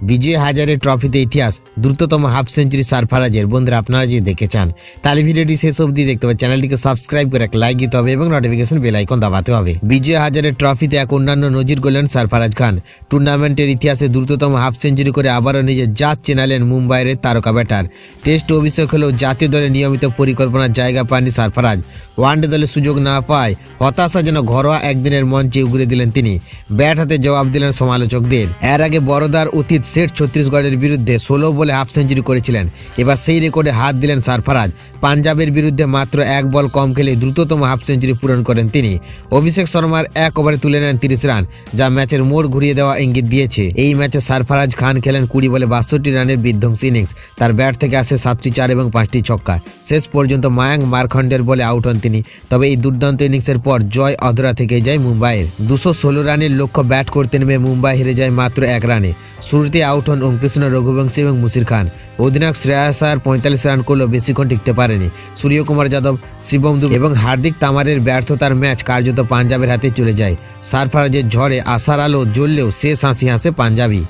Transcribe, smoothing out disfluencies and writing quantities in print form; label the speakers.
Speaker 1: বিজয় হাজারে ট্রফিতে ইতিহাস দ্রুততম হাফ সেঞ্চুরি সারফারাজের। বন্ধুরা আপনারা যদি দেখতে চান তাহলে ভিডিওটি শেষ অবধি দেখতে হবে, চ্যানেলটিকে সাবস্ক্রাইব করে এক লাইক দিতে হবে এবং নোটিফিকেশন বেল আইকন দাবাতে হবে। বিজয় হাজারে ট্রফিতে এক অন্যান্য নজির গড়লেন সারফারাজ খান। টুর্নামেন্টের ইতিহাসে দ্রুততম হাফ সেঞ্চুরি করে আবারও নিজের জাত চেনালেন মুম্বাইয়ের তারকা ব্যাটার। টেস্ট অভিষেক হলেও জাতীয় দলে নিয়মিত পরিকল্পনার জায়গা পাননি সারফারাজ। ওয়ানডে দলে সুযোগ না পায় হতাশা যেন ঘরোয়া একদিনের মঞ্চে উগরে দিলেন তিনি। ব্যাট হাতে জবাব দিলেন সমালোচকদের। এর আগে বড়দার অতীত সেট ছত্তিশগড়ের বিরুদ্ধে 16 বলে হাফ সেঞ্চুরি করেছিলেন। এবার সেই রেকর্ডে হাত দিলেন সারফারাজ। পাঞ্জাবের বিরুদ্ধে মাত্র এক বল কম খেলে দ্রুততম হাফ সেঞ্চুরি পূরণ করেন তিনি। অভিষেক শর্মার এক ওভারে তুলে নেন 30 রান, যা ম্যাচের মোড় ঘুরিয়ে দেওয়া ইঙ্গিত দিয়েছে। এই ম্যাচে সারফারাজ খান খেলেন 20 বলে 62 রানের বিধ্বংসী ইনিংস। তার ব্যাট থেকে আসে 7টি চার এবং 5টি ছক্কা। শেষ পর্যন্ত মায়াঙ্ক মারখন্ডের বলে আউট হন তিনি। তবে এই দুর্দান্ত ইনিংসের পর জয় অধরা থেকে যায় মুম্বাইয়ের। 216 রানের লক্ষ্য ব্যাট করতে নেমে মুম্বাই হেরে যায় মাত্র 1 রানে। শুরুতে আউট হন ওমকৃষ্ণ রঘুবংশী এবং মুশির খান। অধিনায়ক শ্রেয়াস আয়ার 45 রান করলেও বেশিক্ষণ টিকতে পারেনি। সূর্যকুমার যাদব, শিবম দুবে এবং হার্দিক তামারের ব্যর্থতার ম্যাচ কার্যত পাঞ্জাবের হাতে চলে যায়। সারফারাজের ঝড়ে আশার আলো জ্বললেও শেষ হাসি হাসে পাঞ্জাবি।